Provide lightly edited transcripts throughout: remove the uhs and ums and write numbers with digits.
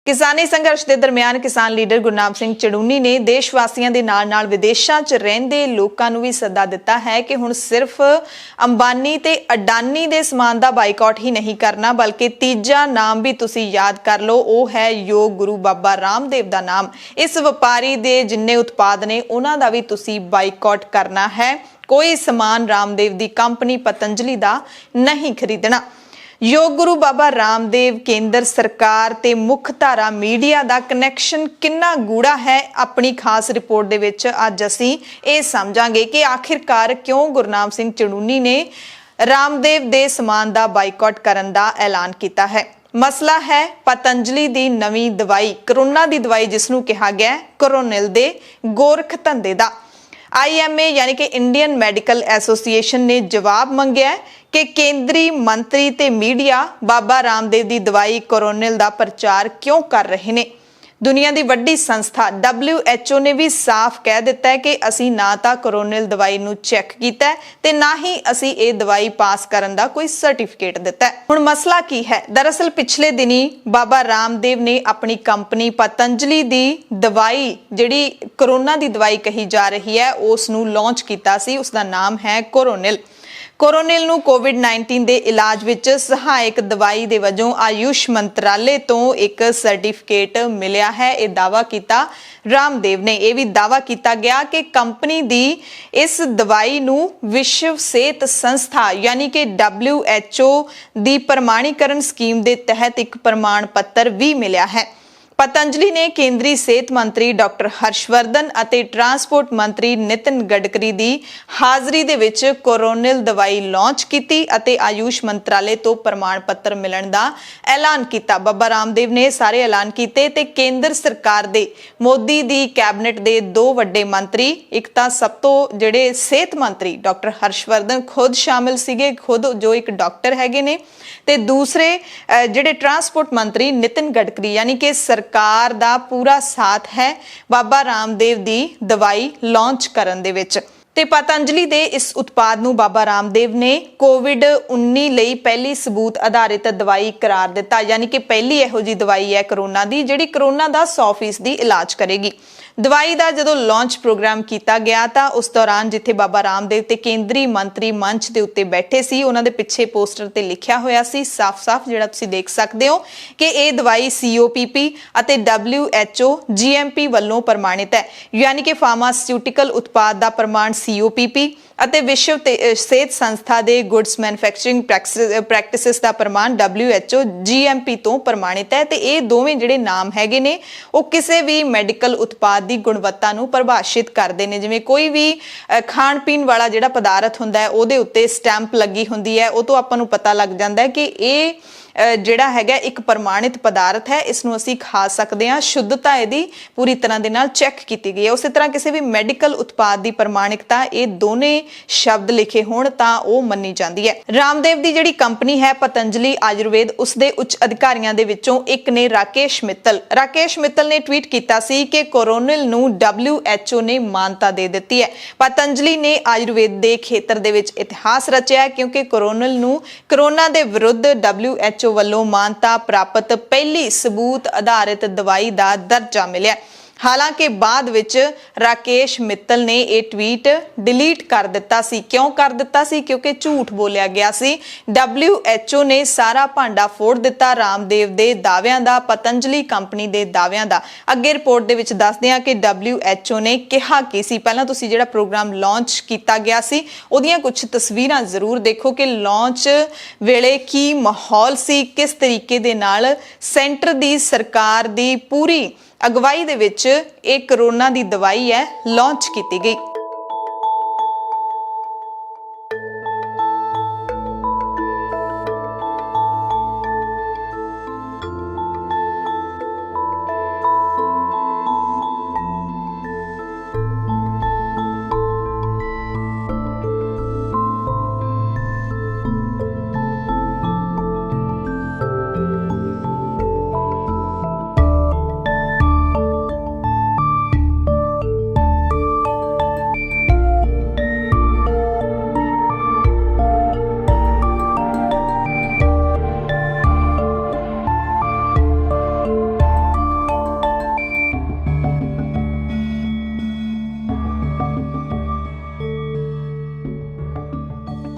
किसानी संघर्ष के दरमियान किसान लीडर गुरनाम सिंह चड़ूनी ने देश वासियों के नाल विदेशों च रहिंदे लोकां नूं भी सदा दिता है कि हुण सिर्फ अंबानी ते अडानी दे समान दा बाईकाट ही नहीं करना, बल्कि तीजा नाम भी तुसीं याद कर लो, वो है योग गुरु बाबा रामदेव दा नाम। इस व्यापारी दे जिन्ने उत्पाद ने उन्हां दा भी तुसीं बाईकाट करना है। कोई समान रामदेव दी कंपनी पतंजलि दा नहीं खरीदना। योग गुरु बाबा रामदेव केंद्र सरकार ते मुख धारा मीडिया दा कनैक्शन किन्ना गूढ़ा है, अपनी खास रिपोर्ट दे विच अज असीं इह समझांगे कि आखिरकार क्यों गुरनाम सिंह चड़ूनी ने रामदेव दे समान दा बाईकाट करन दा ऐलान कीता है। मसला है पतंजलि दी नवीं दवाई, कोरोना दी दवाई जिसनूं कहा गया कोरोनिल दे गोरख धंधे दा। IMA यानी कि इंडियन मैडिकल एसोसीएशन ने जवाब मंगया है कि केंद्रीय मंत्री ते मीडिया बाबा रामदेव दी दवाई कोरोनिल दा प्रचार क्यों कर रहे ने। दुनिया की वड्डी संस्था WHO ने भी साफ कह दिता है कि असी ना तां कोरोनिल दवाई नूं चैक कीता है ते ना ही असी ये दवाई पास करन दा कोई सर्टिफिकेट दिता है। हुण मसला की है? दरअसल पिछले दिनी बाबा रामदेव ने अपनी कंपनी पतंजलि दी दवाई जिहड़ी कोरोना दी दवाई कही जा रही है उस नूं लॉन्च कीता सी। उसका नाम है कोरोनिल। कोरोनिल नूं कोविड-19 दे इलाज विच सहायक दवाई दे वजों आयुष मंत्रालय तो एक सर्टिफिकेट मिलिया है। यह दावा किया रामदेव ने। यह भी दावा किया गया कि कंपनी दी इस दवाई नूं विश्व सेहत संस्था यानी कि WHO दी प्रमाणीकरण स्कीम दे तहत एक प्रमाण पत्र भी मिलिया है। पतंजलि ने केंद्रीय सेहत मंत्री डॉक्टर हर्षवर्धन अते ट्रांसपोर्ट मंत्री नितिन गडकरी दी हाजरी दे विच कोरोनिल दवाई लॉन्च कीती अते आयुष मंत्रालय तो प्रमाण पत्र मिलण दा ऐलान कीता। बाबा रामदेव ने सारे ऐलान कीते ते केंद्र सरकार दे मोदी दी कैबिनेट दे दो वड्डे मंत्री, एक तां सब तो जिहड़े सेहत मंत्री डॉक्टर हर्षवर्धन खुद शामिल सीगे, खुद जो एक डॉक्टर हैगे ने, ते दूसरे जिहड़े ट्रांसपोर्ट मंत्री नितिन गडकरी, यानी कि सरकार दा पूरा साथ है बाबा रामदेव दी दवाई लॉन्च करन दे विच। ते पतंजलि दे इस उत्पाद नूं बाबा रामदेव ने कोविड-19 लई पहली सबूत आधारित दवाई करार दिता, यानी कि पहली इहो जी दवाई है कोरोना दी जिहड़ी कोरोना दा 100% इलाज करेगी। दवाई का जो लॉन्च प्रोग्राम किया गया था उस दौरान जिथे बाबा रामदेव ते केंद्रीय मंत्री मंच के उत्ते बैठे सी, उन्होंने पिछे पोस्टर ते लिखा होया सी साफ साफ जिहड़ा तुसीं देख सकते हो कि यह दवाई COPP अते WHO GMP वालों प्रमाणित है, यानी कि फार्मास्यूटिकल उत्पाद का प्रमाण COPP अते विश्व सेहत संस्था दे गुड्स मैन्युफैक्चरिंग प्रैक्टिसिस का प्रमाण WHO GMP तो प्रमाणित है। ते ये दोवें जिहड़े नाम हैगे ने वो किसी भी मैडिकल उत्पाद की गुणवत्ता नूं परिभाषित करते हैं। जिवें कोई भी खाण पीण वाला जिहड़ा पदार्थ हुंदा है उहदे उत्ते स्टैंप लगी हुंदी है, वो तो आपां नूं पता लग जांदा है कि ये जिहड़ा हैगा एक प्रमाणित पदार्थ है, इसनूं असीं खा सकते हैं, शुद्धता इहदी पूरी तरह दे नाल चैक की गई है। उस तरह किसी भी मैडिकल उत्पाद की प्रमाणिकता ये दोने शब्द लिखे होण तां ओह मन्नी जाती है। रामदेव की जिहड़ी कंपनी है पतंजलि आयुर्वेद, उसके उच्च अधिकारियों दे विचों एक ने राकेश मित्तल ने ट्वीट किया सी कि कोरोनिल नूं WHO ने मानता दे दी है। पतंजलि ने आयुर्वेद के खेत्र दे विच इतिहास रचिया है, क्योंकि कोरोनिल नूं कोरोना के विरुद्ध WHO वालों मानता प्राप्त पहली सबूत आधारित दवाई का दर्जा मिलिया। हालांकि बाद विच राकेश मित्तल ने यह ट्वीट डिलीट कर दिता सी। क्यों कर दिता सी? क्योंकि झूठ बोलिया गया सी। WHO ने सारा भांडा फोड़ दिता रामदेव दे दावियां दा, पतंजलि कंपनी दे दावियां दा। अगे रिपोर्ट दे विच दसदे हां कि WHO ने कहा कि सी पहलां तुसीं जिहड़ा प्रोग्राम लॉन्च किया गया सी उहदियां कुछ तस्वीरां जरूर देखो कि लॉन्च वेले की माहौल सी, किस तरीके दे नाल सेंटर दी सरकार दी पूरी अगवाई दे विच एक कोरोना दी दवाई है लॉन्च की गई।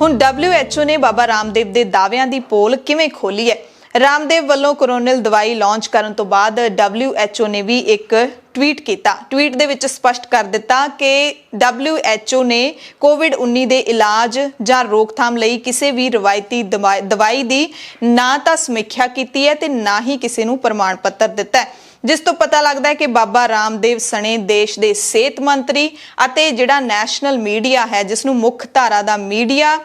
ਹੁਣ WHO ਨੇ ਬਾਬਾ ਰਾਮਦੇਵ ਦੇ ਦਾਅਵਿਆਂ ਦੀ ਪੋਲ ਕਿਵੇਂ ਖੋਲੀ ਹੈ। ਰਾਮਦੇਵ ਵੱਲੋਂ ਕੋਰੋਨਲ ਦਵਾਈ ਲਾਂਚ ਕਰਨ ਤੋਂ ਬਾਅਦ WHO ਨੇ ਵੀ ਇੱਕ ਟਵੀਟ ਕੀਤਾ। ਟਵੀਟ ਦੇ ਵਿੱਚ ਸਪਸ਼ਟ ਕਰ ਦਿੱਤਾ ਕਿ WHO ਨੇ COVID-19 ਦੇ ਇਲਾਜ ਜਾਂ ਰੋਕਥਾਮ ਲਈ ਕਿਸੇ ਵੀ ਰਵਾਇਤੀ ਦਵਾਈ ਦੀ ਨਾ ਤਾਂ ਸਮੀਖਿਆ ਕੀਤੀ ਹੈ ਤੇ ਨਾ ਹੀ ਕਿਸੇ ਨੂੰ ਪ੍ਰਮਾਣ ਪੱਤਰ ਦਿੱਤਾ ਹੈ, ਜਿਸ ਤੋਂ ਪਤਾ ਲੱਗਦਾ ਹੈ ਕਿ ਬਾਬਾ ਰਾਮਦੇਵ ਸਣੇ ਦੇਸ਼ ਦੇ ਸਿਹਤ ਮੰਤਰੀ ਅਤੇ ਜਿਹੜਾ ਨੈਸ਼ਨਲ ਮੀਡੀਆ ਹੈ, ਜਿਸ ਨੂੰ ਮੁੱਖ ਧਾਰਾ ਦਾ ਮੀਡੀਆ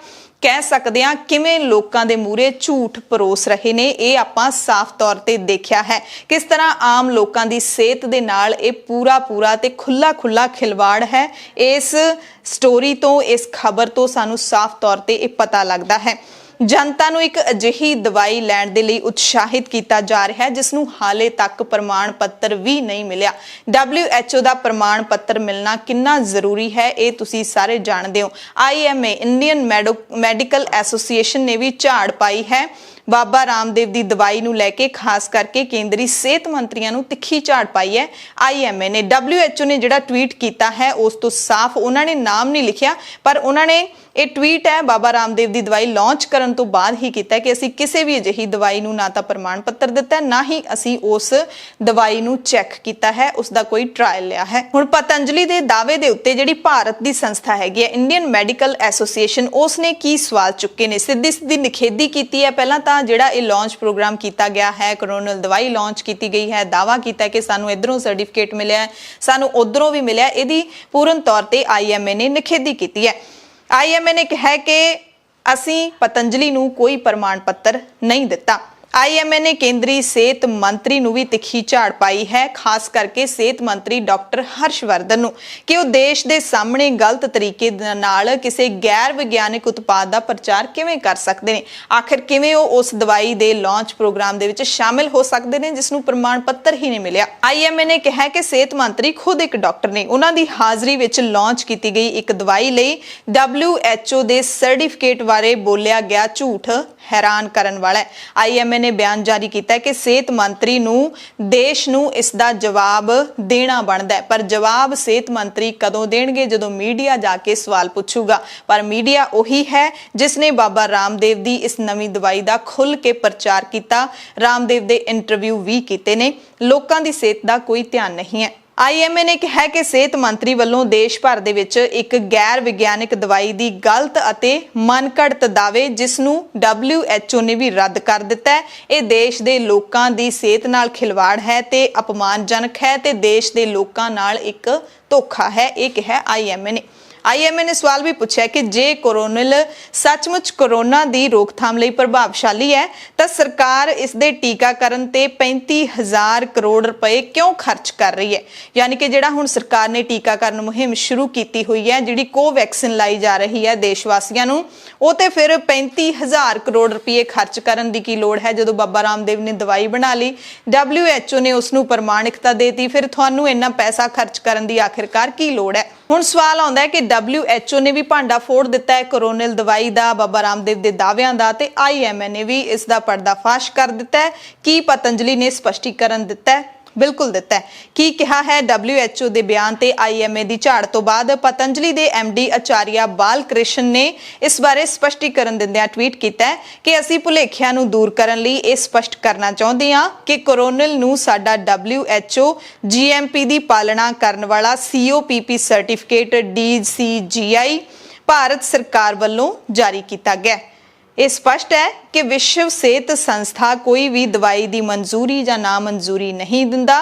ਕਹਿ ਸਕਦੇ ਹਾਂ, ਕਿਵੇਂ ਲੋਕਾਂ ਦੇ ਮੂਹਰੇ ਝੂਠ ਪਰੋਸ ਰਹੇ ਨੇ। ਇਹ ਆਪਾਂ ਸਾਫ਼ ਤੌਰ ਤੇ ਦੇਖਿਆ ਹੈ ਕਿਸ ਤਰ੍ਹਾਂ ਆਮ ਲੋਕਾਂ ਦੀ ਸਿਹਤ ਦੇ ਨਾਲ ਇਹ ਪੂਰਾ ਤੇ ਖੁੱਲਾ ਖਿਲਵਾੜ ਹੈ। ਇਸ ਸਟੋਰੀ ਤੋਂ, ਇਸ ਖਬਰ ਤੋਂ ਸਾਨੂੰ ਸਾਫ਼ ਤੌਰ ਤੇ ਇਹ ਪਤਾ ਲੱਗਦਾ ਹੈ। ਜਨਤਾ ਨੂੰ ਇੱਕ ਅਜਿਹੀ ਦਵਾਈ ਲੈਣ ਦੇ ਲਈ ਉਤਸ਼ਾਹਿਤ ਕੀਤਾ ਜਾ ਰਿਹਾ ਹੈ ਜਿਸ ਨੂੰ ਹਾਲੇ ਤੱਕ ਪ੍ਰਮਾਣ ਪੱਤਰ ਵੀ ਨਹੀਂ ਮਿਲਿਆ। WHO ਦਾ ਪ੍ਰਮਾਣ ਪੱਤਰ ਮਿਲਣਾ ਕਿੰਨਾ ਜ਼ਰੂਰੀ ਹੈ ਇਹ ਤੁਸੀਂ ਸਾਰੇ ਜਾਣਦੇ ਹੋ। IMA ਇੰਡੀਅਨ ਮੈਡੀਕਲ ਐਸੋਸੀਏਸ਼ਨ ਨੇ ਵੀ ਝਾੜ ਪਾਈ ਹੈ ਬਾਬਾ ਰਾਮਦੇਵ ਦੀ ਦਵਾਈ ਨੂੰ ਲੈ ਕੇ, ਖਾਸ ਕਰਕੇ ਕੇਂਦਰੀ ਸਿਹਤ ਮੰਤਰੀਆਂ ਨੂੰ ਤਿੱਖੀ ਝਾੜ ਪਾਈ ਹੈ IMA ਨੇ। WHO ਨੇ ਜਿਹੜਾ ਟਵੀਟ ਕੀਤਾ ਹੈ ਉਸ ਤੋਂ ਸਾਫ਼, ਉਹਨਾਂ ਨੇ ਨਾਮ ਨਹੀਂ ਲਿਖਿਆ, ਪਰ ਉਹਨਾਂ ਨੇ ਇਹ ਟਵੀਟ ਹੈ ਬਾਬਾ ਰਾਮਦੇਵ ਦੀ ਦਵਾਈ ਲਾਂਚ ਕਰਨ ਤੋਂ ਬਾਅਦ ਹੀ ਕੀਤਾ ਕਿ ਅਸੀਂ ਕਿਸੇ ਵੀ ਅਜਿਹੀ ਦਵਾਈ ਨੂੰ ਨਾ ਤਾਂ ਪ੍ਰਮਾਣ ਪੱਤਰ ਦਿੱਤਾ, ਨਾ ਹੀ ਅਸੀਂ ਉਸ ਦਵਾਈ ਨੂੰ ਚੈੱਕ ਕੀਤਾ ਹੈ, ਉਸ ਦਾ ਕੋਈ ਟ੍ਰਾਇਲ ਲਿਆ ਹੈ। ਹੁਣ ਪਤੰਜਲੀ ਦੇ ਦਾਅਵੇ ਦੇ ਉੱਤੇ ਜਿਹੜੀ ਭਾਰਤ ਦੀ ਸੰਸਥਾ ਹੈਗੀ ਹੈ ਇੰਡੀਅਨ ਮੈਡੀਕਲ ਐਸੋਸੀਏਸ਼ਨ, ਉਸ ਨੇ ਕੀ ਸਵਾਲ ਚੁੱਕੇ ਨੇ, ਸਿੱਧੀ ਨਿਖੇਧੀ ਕੀਤੀ ਹੈ। ਪਹਿਲਾਂ ਤਾਂ ਜਿਹੜਾ ਇਹ ਲਾਂਚ ਪ੍ਰੋਗਰਾਮ ਕੀਤਾ ਗਿਆ ਹੈ, ਕੋਰੋਨਲ ਦਵਾਈ ਲਾਂਚ ਕੀਤੀ ਗਈ ਹੈ, ਦਾਅਵਾ ਕੀਤਾ ਕਿ ਸਾਨੂੰ ਇਧਰੋਂ ਸਰਟੀਫਿਕੇਟ ਮਿਲਿਆ, ਸਾਨੂੰ ਉਧਰੋਂ ਵੀ ਮਿਲਿਆ, ਇਹਦੀ ਪੂਰਨ ਤੌਰ ਤੇ IMA ਨੇ ਨਿਖੇਧੀ ਕੀਤੀ ਹੈ। IMA ਨੇ ਕਿਹਾ ਕਿ ਅਸੀਂ ਪਤੰਜਲੀ ਨੂੰ ਕੋਈ ਪ੍ਰਮਾਣ ਪੱਤਰ ਨਹੀਂ ਦਿੱਤਾ। IMA ਨੇ ਕੇਂਦਰੀ ਸਿਹਤ ਮੰਤਰੀ ਨੂੰ ਵੀ ਤਿੱਖੀ ਝਾੜ ਪਾਈ ਹੈ, ਖਾਸ ਕਰਕੇ ਸਿਹਤ ਮੰਤਰੀ ਡਾਕਟਰ ਹਰਸ਼ਵਰਧਨ ਨੂੰ, ਕਿ ਉਹ ਦੇਸ਼ ਦੇ ਸਾਹਮਣੇ ਗਲਤ ਤਰੀਕੇ ਨਾਲ ਕਿਸੇ ਗੈਰ ਵਿਗਿਆਨਿਕ ਉਤਪਾਦ ਦਾ ਪ੍ਰਚਾਰ ਕਿਵੇਂ ਕਰ ਸਕਦੇ ਨੇ। ਆਖਿਰ ਕਿਵੇਂ ਉਹ ਉਸ ਦਵਾਈ ਦੇ ਲਾਂਚ ਪ੍ਰੋਗਰਾਮ ਦੇ ਵਿੱਚ ਸ਼ਾਮਿਲ ਹੋ ਸਕਦੇ ਨੇ ਜਿਸ ਨੂੰ ਪ੍ਰਮਾਣ ਪੱਤਰ ਹੀ ਨਹੀਂ ਮਿਲਿਆ। IMA ਨੇ ਕਿਹਾ ਕਿ ਸਿਹਤ ਮੰਤਰੀ ਖੁਦ ਇੱਕ ਡਾਕਟਰ ਨੇ, ਉਹਨਾਂ ਦੀ ਹਾਜ਼ਰੀ ਵਿੱਚ ਲਾਂਚ ਕੀਤੀ ਗਈ ਇੱਕ ਦਵਾਈ ਲਈ WHO ਦੇ ਸਰਟੀਫਿਕੇਟ ਬਾਰੇ ਬੋਲਿਆ ਗਿਆ ਝੂਠ हैरान करन वाला है। IMA ने बयान जारी किया कि सेहत मंत्री नूं देश नूं इसदा जवाब देना बनदा है, पर जवाब सेहत मंत्री कदों देणगे जदों मीडिया जाके सवाल पूछूगा। पर मीडिया उही है जिसने बाबा रामदेव दी इस नवीं दवाई दा खुल के प्रचार किया, रामदेव दे इंटरव्यू भी कीते ने, लोकां दी सेहत दा कोई ध्यान नहीं है। IMA ने कहा कि सेहत मंत्री वालों देश भर दे विच एक गैर विग्यानिक दवाई दी गलत अते मनघड़त दावे जिसनूं WHO ने भी रद्द कर दिता है। ये देश दे लोकां दी सेहत नाल खिलवाड़ है ते अपमानजनक है ते देश दे लोकां नाल एक धोखा है, ये कहा IMA ने। IMA ने सवाल भी पूछा कि जे कोरोनल सचमुच कोरोना की रोकथाम लई प्रभावशाली है तो सरकार इस दे टीकाकरण ते 35,000 करोड़ रुपए क्यों खर्च कर रही है। यानी कि जिहड़ा हुण सरकार ने टीकाकरण मुहिम शुरू की हुई है, जिहड़ी कोवैक्सीन लाई जा रही है देशवासियों नूं, वो ते फिर 35,000 करोड़ रुपये खर्च करन दी की लोड़ है। जदों बाबा रामदेव ने दवाई बना ली, WHO ने उसनूं प्रमाणिकता देती, फिर तुहानूं इन्ना पैसा खर्च करन दी आखिरकार की लोड़ है। हुण सवाल आउंदा है कि WHO ने भी भांडा फोड़ दिता है कोरोनल दवाई दा, बाबा रामदेव दे दावियां दा, ते IMA ने भी इस दा पर्दाफाश कर दिता है। की पतंजलि ने स्पष्टीकरण दिता है? बिल्कुल दिता है। की कहा है WHO दे बयान ते IMA दी झाड़ तो बाद पतंजलि दे MD आचार्य बालकृष्ण ने इस बारे स्पष्टीकरण दिंदियां ट्वीट किया है कि असीं भुलेखिਆਂ ਨੂੰ दूर करन लई ਇਹ स्पष्ट करना चाहुंदे हां कि कोरोनल ਨੂੰ ਸਾਡਾ WHO GMP ਦੀ ਪਾਲਣਾ ਕਰਨ ਵਾਲਾ COPP सर्टिफिकेट DCGI ਭਾਰਤ ਸਰਕਾਰ ਵੱਲੋਂ ਜਾਰੀ ਕੀਤਾ ਗਿਆ। ਇਹ स्पष्ट है कि विश्व सेहत संस्था कोई भी दवाई की मंजूरी या ना मंजूरी नहीं दिंदा।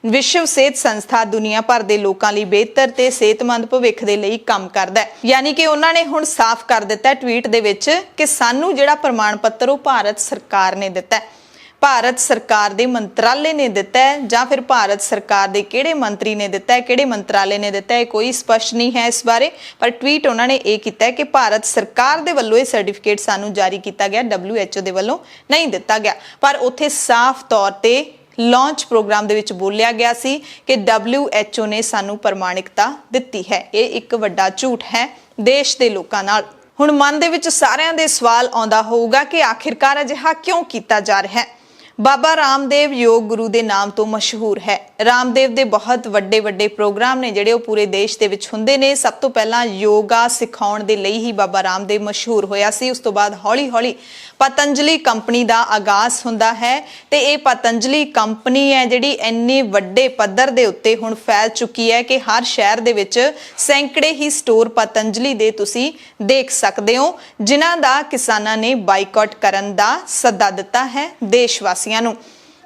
विश्व सेहत संस्था दुनिया भर के लोगों लिए बेहतर ते सेहतमंद भविख दे लई काम करदा है। यानी कि उन्होंने हुण साफ कर दिता ट्वीट दे विच कि सानू जिहड़ा प्रमाण पत्र वो भारत सरकार ने दिता है, भारत सरकार दे मंत्रालय ने दिता है, ਜਾਂ फिर भारत सरकार दे किहड़े मंत्री ने दिता है, किहड़े मंत्रालय ने दिता है, कोई स्पष्ट नहीं है इस बारे। पर ट्वीट उन्होंने ये किया है कि भारत सरकार दे वल्लों ये सर्टिफिकेट सानू जारी किया गया, WHO दे वल्लों नहीं दिता गया। पर उत्थे साफ तौर ते लॉन्च प्रोग्राम दे विच बोलिया गया सी कि WHO ने सानू प्रमाणिकता दित्ती है। ये एक वड्डा झूठ है देश दे लोकां नाल। हुण मन दे विच सारिआं दे सवाल आउंदा होऊगा कि आखिरकार अजिहा क्यों कीता जा रहा है। बाबा रामदेव योग गुरु के नाम तो मशहूर है। ਰਾਮਦੇਵ ਦੇ ਬਹੁਤ ਵੱਡੇ ਪ੍ਰੋਗਰਾਮ ਨੇ ਜਿਹੜੇ ਉਹ ਪੂਰੇ ਦੇਸ਼ ਦੇ ਵਿੱਚ ਹੁੰਦੇ ਨੇ। ਸਭ ਤੋਂ ਪਹਿਲਾਂ ਯੋਗਾ ਸਿਖਾਉਣ ਦੇ ਲਈ ਹੀ ਬਾਬਾ ਰਾਮਦੇਵ ਮਸ਼ਹੂਰ ਹੋਇਆ ਸੀ। ਉਸ ਤੋਂ ਬਾਅਦ ਹੌਲੀ-ਹੌਲੀ ਪਤੰਜਲੀ ਕੰਪਨੀ ਦਾ ਆਗਾਜ਼ ਹੁੰਦਾ ਹੈ ਤੇ ਇਹ ਪਤੰਜਲੀ ਕੰਪਨੀ ਹੈ ਜਿਹੜੀ ਇੰਨੇ ਵੱਡੇ ਪੱਧਰ ਦੇ ਉੱਤੇ ਹੁਣ ਫੈਲ ਚੁੱਕੀ ਹੈ ਕਿ ਹਰ ਸ਼ਹਿਰ ਦੇ ਵਿੱਚ ਸੈਂਕੜੇ ਹੀ ਸਟੋਰ ਪਤੰਜਲੀ ਦੇ ਤੁਸੀਂ ਦੇਖ ਸਕਦੇ ਹੋ, ਜਿਨ੍ਹਾਂ ਦਾ ਕਿਸਾਨਾਂ ਨੇ ਬਾਈਕਾਟ ਕਰਨ ਦਾ ਸੱਦਾ ਦਿੱਤਾ ਹੈ ਦੇਸ਼ ਵਾਸੀਆਂ ਨੂੰ।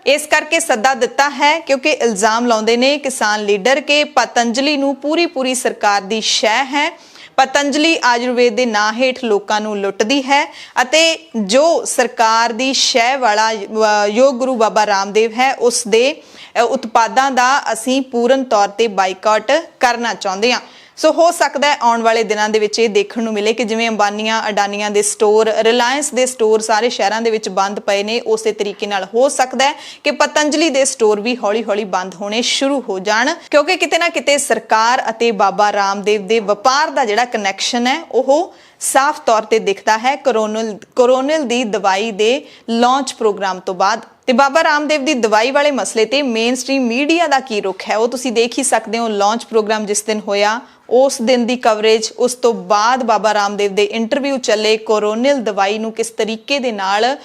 ਇਸ ਕਰਕੇ ਸੱਦਾ ਦਿੱਤਾ ਹੈ ਕਿਉਂਕਿ ਇਲਜ਼ਾਮ ਲਾਉਂਦੇ ਨੇ ਕਿਸਾਨ ਲੀਡਰ ਕਿ ਪਤੰਜਲੀ ਨੂੰ ਪੂਰੀ ਸਰਕਾਰ ਦੀ ਸ਼ੈ ਹੈ। ਪਤੰਜਲੀ ਆਯੁਰਵੇਦ ਦੇ ਨਾਂ ਹੇਠ ਲੋਕਾਂ ਨੂੰ ਲੁੱਟਦੀ ਹੈ ਅਤੇ ਜੋ ਸਰਕਾਰ ਦੀ ਸ਼ੈ ਵਾਲਾ ਯੋਗ ਗੁਰੂ ਬਾਬਾ ਰਾਮਦੇਵ ਹੈ ਉਸ ਦੇ ਉਤਪਾਦਾਂ ਦਾ ਅਸੀਂ ਪੂਰਨ ਤੌਰ ਤੇ ਬਾਈਕਾਟ ਕਰਨਾ ਚਾਹੁੰਦੇ ਹਾਂ। ਸੋ ਹੋ ਸਕਦਾ ਹੈ ਆਉਣ ਵਾਲੇ ਦਿਨਾਂ ਦੇ ਵਿੱਚ ਇਹ ਦੇਖਣ ਨੂੰ ਮਿਲੇ ਕਿ ਜਿਵੇਂ ਅੰਬਾਨੀਆਂ ਅਡਾਨੀਆਂ ਦੇ ਸਟੋਰ, ਰਿਲਾਇੰਸ ਦੇ ਸਟੋਰ ਸਾਰੇ ਸ਼ਹਿਰਾਂ ਦੇ ਵਿੱਚ ਬੰਦ ਪਏ ਨੇ, ਉਸੇ ਤਰੀਕੇ ਨਾਲ ਹੋ ਸਕਦਾ ਹੈ ਕਿ ਪਤੰਜਲੀ ਦੇ ਸਟੋਰ ਵੀ ਹੌਲੀ-ਹੌਲੀ ਬੰਦ ਹੋਣੇ ਸ਼ੁਰੂ ਹੋ ਜਾਣ, ਕਿਉਂਕਿ ਕਿਤੇ ਨਾ ਕਿਤੇ ਸਰਕਾਰ ਅਤੇ ਬਾਬਾ ਰਾਮਦੇਵ ਦੇ ਵਪਾਰ ਦਾ ਜਿਹੜਾ ਕਨੈਕਸ਼ਨ ਹੈ ਉਹ ਸਾਫ਼ ਤੌਰ ਤੇ ਦਿਖਦਾ ਹੈ ਕੋਰੋਨਲ ਦੀ ਦਵਾਈ ਦੇ ਲਾਂਚ ਪ੍ਰੋਗਰਾਮ ਤੋਂ ਬਾਅਦ। ਤੇ ਬਾਬਾ ਰਾਮਦੇਵ ਦੀ ਦਵਾਈ ਵਾਲੇ ਮਸਲੇ ਤੇ ਮੇਨ ਸਟ੍ਰੀਮ ਮੀਡੀਆ ਦਾ ਕੀ ਰੁਖ ਹੈ ਉਹ ਤੁਸੀਂ ਦੇਖ ਹੀ ਸਕਦੇ ਹੋ। ਲਾਂਚ ਪ੍ਰੋਗਰਾਮ ਜਿਸ ਦਿਨ ਹੋਇਆ ਉਸ ਦਿਨ ਦੀ ਕਵਰੇਜ, ਉਸ ਤੋਂ ਬਾਅਦ ਬਾਬਾ ਰਾਮਦੇਵ ਦੇ ਇੰਟਰਵਿਊ ਚੱਲੇ, ਕੋਰੋਨਲ ਦਵਾਈ ਨੂੰ ਕਿਸ ਤਰੀਕੇ ਦੇ ਨਾਲ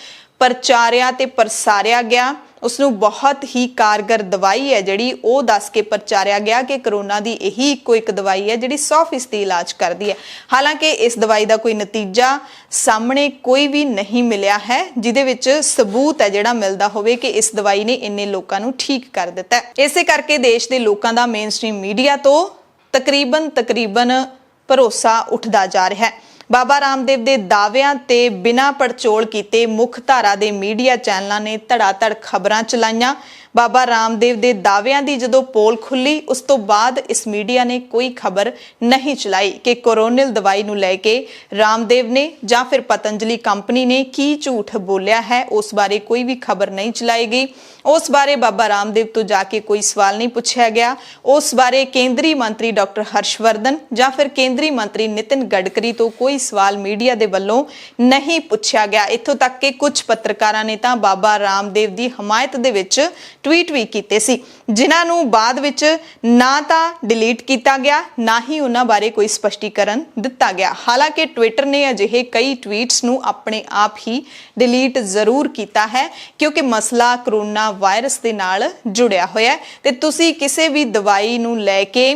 ਪ੍ਰਚਾਰਿਆ ਤੇ ਪ੍ਰਸਾਰਿਆ ਗਿਆ, ਉਸਨੂੰ ਬਹੁਤ ਹੀ ਕਾਰਗਰ ਦਵਾਈ ਹੈ ਜਿਹੜੀ ਉਹ ਦੱਸ ਕੇ ਪ੍ਰਚਾਰਿਆ ਗਿਆ ਕਿ ਕਰੋਨਾ ਦੀ ਇਹੀ ਇੱਕੋ ਇੱਕ ਦਵਾਈ ਹੈ ਜਿਹੜੀ 100% ਇਲਾਜ ਕਰਦੀ ਹੈ। ਹਾਲਾਂਕਿ ਇਸ ਦਵਾਈ ਦਾ ਕੋਈ ਨਤੀਜਾ ਸਾਹਮਣੇ ਕੋਈ ਵੀ ਨਹੀਂ ਮਿਲਿਆ ਹੈ ਜਿਹਦੇ ਵਿੱਚ ਸਬੂਤ ਹੈ ਜਿਹੜਾ ਮਿਲਦਾ ਹੋਵੇ ਕਿ ਇਸ ਦਵਾਈ ਨੇ ਇੰਨੇ ਲੋਕਾਂ ਨੂੰ ਠੀਕ ਕਰ ਦਿੱਤਾ ਹੈ। ਇਸੇ ਕਰਕੇ ਦੇਸ਼ ਦੇ ਲੋਕਾਂ ਦਾ ਮੇਨ ਸਟ੍ਰੀਮ ਮੀਡੀਆ ਤੋਂ ਤਕਰੀਬਨ ਭਰੋਸਾ ਉੱਠਦਾ ਜਾ ਰਿਹਾ ਹੈ। ਬਾਬਾ ਰਾਮਦੇਵ ਦੇ ਦਾਅਵਿਆਂ ਤੇ ਬਿਨਾਂ ਪੜਚੋਲ ਕੀਤੇ ਮੁੱਖ ਧਾਰਾ ਦੇ ਮੀਡੀਆ ਚੈਨਲਾਂ ਨੇ ਧੜਾਧੜ ਖਬਰਾਂ ਚਲਾਈਆਂ। ਬਾਬਾ ਰਾਮਦੇਵ ਦੇ ਦਾਅਵਿਆਂ ਦੀ ਜਦੋਂ ਪੋਲ ਖੁੱਲੀ ਉਸ ਤੋਂ ਬਾਅਦ ਇਸ ਮੀਡੀਆ ਨੇ ਕੋਈ ਖਬਰ ਨਹੀਂ ਚਲਾਈ ਕਿ ਕੋਰੋਨਲ ਦਵਾਈ ਨੂੰ ਲੈ ਕੇ ਰਾਮਦੇਵ ਨੇ ਜਾਂ ਫਿਰ ਪਤੰਜਲੀ ਕੰਪਨੀ ਨੇ ਕੀ ਝੂਠ ਬੋਲਿਆ ਹੈ ਉਸ ਬਾਰੇ ਕੋਈ ਵੀ ਖਬਰ ਨਹੀਂ ਚਲਾਈ ਗਈ। ਉਸ ਬਾਰੇ ਬਾਬਾ ਰਾਮਦੇਵ ਤੋਂ ਜਾ ਕੇ ਕੋਈ ਸਵਾਲ ਨਹੀਂ ਪੁੱਛਿਆ ਗਿਆ। ਉਸ ਬਾਰੇ ਕੇਂਦਰੀ ਮੰਤਰੀ ਡਾਕਟਰ ਹਰਸ਼ਵਰਧਨ ਜਾਂ ਫਿਰ ਕੇਂਦਰੀ ਮੰਤਰੀ ਨਿਤਿਨ ਗਡਕਰੀ ਤੋਂ ਕੋਈ ਸਵਾਲ ਮੀਡੀਆ ਦੇ ਵੱਲੋਂ ਨਹੀਂ ਪੁੱਛਿਆ ਗਿਆ। ਇੱਥੋਂ ਤੱਕ ਕਿ ਕੁਝ ਪੱਤਰਕਾਰਾਂ ਨੇ ਤਾਂ ਬਾਬਾ ਰਾਮਦੇਵ ਦੀ ਹਮਾਇਤ ਦੇ ਵਿੱਚ ਟਵੀਟ ਵੀ ਕੀਤੇ ਸੀ, ਜਿਨ੍ਹਾਂ ਨੂੰ ਬਾਅਦ ਵਿੱਚ ਨਾ ਤਾਂ ਡਿਲੀਟ ਕੀਤਾ ਗਿਆ ਨਾ ਹੀ ਉਹਨਾਂ ਬਾਰੇ ਕੋਈ ਸਪਸ਼ਟੀਕਰਨ ਦਿੱਤਾ ਗਿਆ। ਹਾਲਾਂਕਿ ਟਵਿੱਟਰ ਨੇ ਅਜਿਹੇ ਕਈ ਟਵੀਟਸ ਨੂੰ ਆਪਣੇ ਆਪ ਹੀ ਡਿਲੀਟ ਜ਼ਰੂਰ ਕੀਤਾ ਹੈ ਕਿਉਂਕਿ ਮਸਲਾ ਕਰੋਨਾ ਵਾਇਰਸ ਦੇ ਨਾਲ ਜੁੜਿਆ ਹੋਇਆ ਹੈ ਤੇ ਤੁਸੀਂ ਕਿਸੇ ਵੀ ਦਵਾਈ ਨੂੰ ਲੈ ਕੇ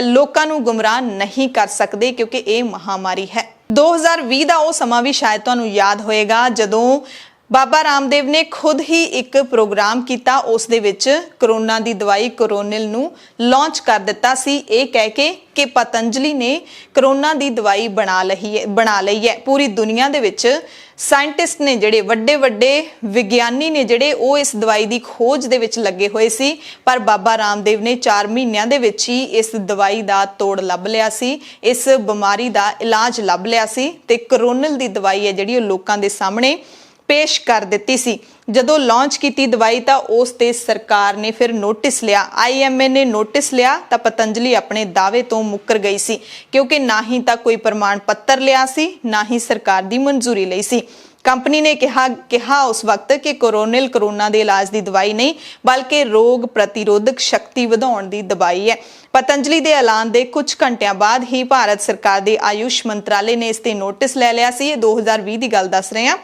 ਲੋਕਾਂ ਨੂੰ ਗੁੰਮਰਾਹ ਨਹੀਂ ਕਰ ਸਕਦੇ ਕਿਉਂਕਿ ਇਹ ਮਹਾਮਾਰੀ ਹੈ। 2020 ਦਾ ਉਹ ਸਮਾਂ ਵੀ ਸ਼ਾਇਦ ਤੁਹਾਨੂੰ ਯਾਦ ਹੋਏਗਾ ਜਦੋਂ ਬਾਬਾ ਰਾਮਦੇਵ ਨੇ ਖੁਦ ਹੀ ਇੱਕ ਪ੍ਰੋਗਰਾਮ ਕੀਤਾ, ਉਸ ਦੇ ਵਿੱਚ ਕਰੋਨਾ ਦੀ ਦਵਾਈ ਕੋਰੋਨਲ ਨੂੰ ਲਾਂਚ ਕਰ ਦਿੱਤਾ ਸੀ ਇਹ ਕਹਿ ਕੇ ਕਿ ਪਤੰਜਲੀ ਨੇ ਕਰੋਨਾ ਦੀ ਦਵਾਈ ਬਣਾ ਲਈ ਹੈ। ਪੂਰੀ ਦੁਨੀਆ ਦੇ ਵਿੱਚ ਸਾਇੰਟਿਸਟ ਨੇ ਜਿਹੜੇ ਵੱਡੇ ਵਿਗਿਆਨੀ ਨੇ ਜਿਹੜੇ ਉਹ ਇਸ ਦਵਾਈ ਦੀ ਖੋਜ ਦੇ ਵਿੱਚ ਲੱਗੇ ਹੋਏ ਸੀ, ਪਰ ਬਾਬਾ ਰਾਮਦੇਵ ਨੇ 4 ਮਹੀਨਿਆਂ ਦੇ ਵਿੱਚ ਹੀ ਇਸ ਦਵਾਈ ਦਾ ਤੋੜ ਲੱਭ ਲਿਆ ਸੀ, ਇਸ ਬਿਮਾਰੀ ਦਾ ਇਲਾਜ ਲੱਭ ਲਿਆ ਸੀ ਤੇ ਕੋਰੋਨਲ ਦੀ ਦਵਾਈ ਹੈ ਜਿਹੜੀ ਉਹ ਲੋਕਾਂ ਦੇ ਸਾਹਮਣੇ ਪੇਸ਼ ਕਰ ਦਿੱਤੀ ਸੀ। ਜਦੋਂ ਲਾਂਚ ਕੀਤੀ ਦਵਾਈ ਤਾਂ ਉਸ ਤੇ ਸਰਕਾਰ ਨੇ ਫਿਰ ਨੋਟਿਸ ਲਿਆ, IMA ਨੇ ਨੋਟਿਸ ਲਿਆ ਤਾਂ ਪਤੰਜਲੀ ਆਪਣੇ ਦਾਅਵੇ ਤੋਂ ਮੁੱਕਰ ਗਈ ਸੀ ਕਿਉਂਕਿ ਨਾ ਹੀ ਤਾਂ ਕੋਈ ਪ੍ਰਮਾਣ ਪੱਤਰ ਲਿਆ ਸੀ ਨਾ ਹੀ ਸਰਕਾਰ ਦੀ ਮਨਜ਼ੂਰੀ ਲਈ ਸੀ। ਕੰਪਨੀ ਨੇ ਕਿਹਾ ਉਸ ਵਕਤ ਕਿ ਕੋਰੋਨਲ ਕਰੋਨਾ ਦੇ ਇਲਾਜ ਦੀ ਦਵਾਈ ਨਹੀਂ ਬਲਕਿ ਰੋਗ ਪ੍ਰਤੀਰੋਧਕ ਸ਼ਕਤੀ ਵਧਾਉਣ ਦੀ ਦਵਾਈ ਹੈ। ਪਤੰਜਲੀ ਦੇ ਐਲਾਨ ਦੇ ਕੁਝ ਘੰਟਿਆਂ ਬਾਅਦ ਹੀ ਭਾਰਤ ਸਰਕਾਰ ਦੇ ਆਯੁਸ਼ ਮੰਤਰਾਲੇ ਨੇ ਇਸ ਤੇ ਨੋਟਿਸ ਲੈ ਲਿਆ ਸੀ। ਇਹ 2020 ਦੀ ਗੱਲ ਦੱਸ ਰਹੇ ਹਾਂ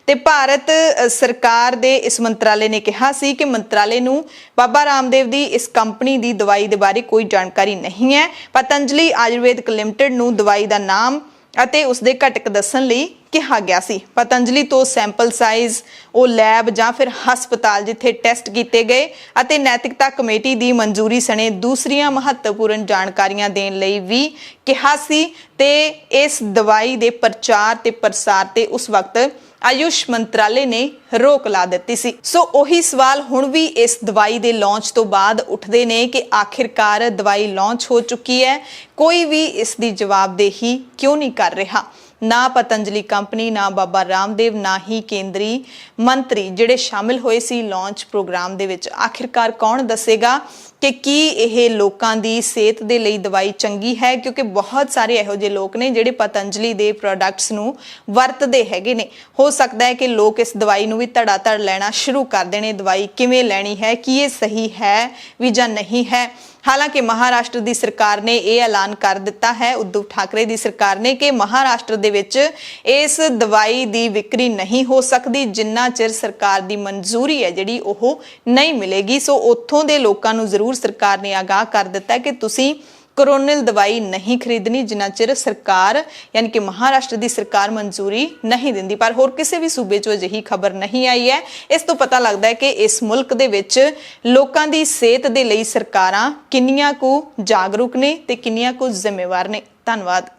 ਤੇ ਭਾਰਤ ਸਰਕਾਰ ਦੇ ਇਸ ਮੰਤਰਾਲੇ ਨੇ ਕਿਹਾ ਸੀ ਕਿ ਮੰਤਰਾਲੇ ਨੂੰ ਬਾਬਾ ਰਾਮਦੇਵ ਦੀ ਇਸ ਕੰਪਨੀ ਦੀ ਦਵਾਈ ਦੇ ਬਾਰੇ ਕੋਈ ਜਾਣਕਾਰੀ ਨਹੀਂ ਹੈ। ਪਤੰਜਲੀ ਆਯੁਰਵੇਦਿਕ ਲਿਮਟਿਡ ਨੂੰ ਦਵਾਈ ਦਾ ਨਾਮ ਅਤੇ ਉਸ ਦੇ ਘਟਕ ਦੱਸਣ ਲਈ ਕਿਹਾ ਗਿਆ ਸੀ। ਪਤੰਜਲੀ ਤੋਂ ਸੈਂਪਲ ਸਾਈਜ਼, ਉਹ ਲੈਬ ਜਾਂ ਫਿਰ ਹਸਪਤਾਲ ਜਿੱਥੇ ਟੈਸਟ ਕੀਤੇ ਗਏ ਅਤੇ ਨੈਤਿਕਤਾ ਕਮੇਟੀ ਦੀ ਮਨਜ਼ੂਰੀ ਸਣੇ ਦੂਸਰੀਆਂ ਮਹੱਤਵਪੂਰਨ ਜਾਣਕਾਰੀਆਂ ਦੇਣ ਲਈ ਵੀ ਕਿਹਾ ਸੀ ਤੇ ਇਸ ਦਵਾਈ ਦੇ ਪ੍ਰਚਾਰ ਤੇ ਪ੍ਰਸਾਰ ਤੇ ਉਸ ਵਕਤ ਆਯੁਸ਼ ਮੰਤਰਾਲੇ ਨੇ ਰੋਕ ਲਾ ਦਿੱਤੀ ਸੀ। ਸੋ ਉਹੀ ਸਵਾਲ ਹੁਣ ਵੀ ਇਸ ਦਵਾਈ ਦੇ ਲਾਂਚ ਤੋਂ ਬਾਅਦ ਉੱਠਦੇ ਨੇ ਕਿ ਆਖਿਰਕਾਰ ਦਵਾਈ ਲਾਂਚ ਹੋ ਚੁੱਕੀ ਹੈ, ਕੋਈ ਵੀ ਇਸ ਦੀ ਜਵਾਬਦੇਹੀ ਕਿਉਂ ਨਹੀਂ ਕਰ ਰਿਹਾ। ਨਾ ਪਤੰਜਲੀ ਕੰਪਨੀ, ਨਾ ਬਾਬਾ ਰਾਮਦੇਵ, ਨਾ ਹੀ ਕੇਂਦਰੀ ਮੰਤਰੀ ਜਿਹੜੇ ਸ਼ਾਮਿਲ ਹੋਏ ਸੀ ਲਾਂਚ ਪ੍ਰੋਗਰਾਮ ਦੇ ਵਿੱਚ। ਆਖਿਰਕਾਰ ਕੌਣ ਦੱਸੇਗਾ ਕਿ ਕੀ ਇਹ ਲੋਕਾਂ ਦੀ ਸਿਹਤ ਦੇ ਲਈ ਦਵਾਈ ਚੰਗੀ ਹੈ, ਕਿਉਂਕਿ ਬਹੁਤ ਸਾਰੇ ਇਹੋ ਜਿਹੇ ਲੋਕ ਨੇ ਜਿਹੜੇ ਪਤੰਜਲੀ ਦੇ ਪ੍ਰੋਡਕਟਸ ਨੂੰ ਵਰਤਦੇ ਹੈਗੇ ਨੇ। ਹੋ ਸਕਦਾ ਹੈ ਕਿ ਲੋਕ ਇਸ ਦਵਾਈ ਨੂੰ ਵੀ ਧੜਾ ਧੜ ਲੈਣਾ ਸ਼ੁਰੂ ਕਰ ਦੇਣੇ। ਦਵਾਈ ਕਿਵੇਂ ਲੈਣੀ ਹੈ, ਕੀ ਇਹ ਸਹੀ ਹੈ ਵੀ ਜਾਂ ਨਹੀਂ ਹੈ। ਹਾਲਾਂਕਿ ਮਹਾਰਾਸ਼ਟਰ ਦੀ ਸਰਕਾਰ ਨੇ ਇਹ ਐਲਾਨ ਕਰ ਦਿੱਤਾ ਹੈ, ਉद्धਵ ਠਾਕਰੇ ਦੀ ਸਰਕਾਰ ਨੇ, ਕਿ ਮਹਾਰਾਸ਼ਟਰ ਦੇ ਵਿੱਚ ਇਸ ਦਵਾਈ ਦੀ ਵਿਕਰੀ ਨਹੀਂ ਹੋ ਸਕਦੀ ਜਿੰਨਾ ਚਿਰ ਸਰਕਾਰ ਦੀ ਮਨਜ਼ੂਰੀ ਹੈ ਜਿਹੜੀ ਉਹ ਨਹੀਂ ਮਿਲੇਗੀ। ਸੋ ਉੱਥੋਂ ਦੇ ਲੋਕਾਂ ਨੂੰ ਜ਼ਰੂਰ ਸਰਕਾਰ ਨੇ ਆਗਾਹ ਕਰ ਦਿੱਤਾ ਕਿ ਤੁਸੀਂ ਕੋਰੋਨਿਲ ਦਵਾਈ ਨਹੀਂ ਖਰੀਦਣੀ ਜਿੰਨਾ ਚਿਰ ਸਰਕਾਰ ਯਾਨੀ ਕਿ ਮਹਾਰਾਸ਼ਟਰ ਦੀ ਸਰਕਾਰ ਮਨਜ਼ੂਰੀ ਨਹੀਂ ਦਿੰਦੀ। ਪਰ ਹੋਰ ਕਿਸੇ ਵੀ ਸੂਬੇ 'ਚੋਂ ਅਜਿਹੀ ਖਬਰ ਨਹੀਂ ਆਈ ਹੈ। ਇਸ ਤੋਂ ਪਤਾ ਲੱਗਦਾ ਹੈ ਕਿ ਇਸ ਮੁਲਕ ਦੇ ਵਿੱਚ ਲੋਕਾਂ ਦੀ ਸਿਹਤ ਦੇ ਲਈ ਸਰਕਾਰਾਂ ਕਿੰਨੀਆਂ ਕੁ ਜਾਗਰੂਕ ਨੇ ਤੇ ਕਿੰਨੀਆਂ ਕੁ ਜ਼ਿੰਮੇਵਾਰ ਨੇ। ਧੰਨਵਾਦ।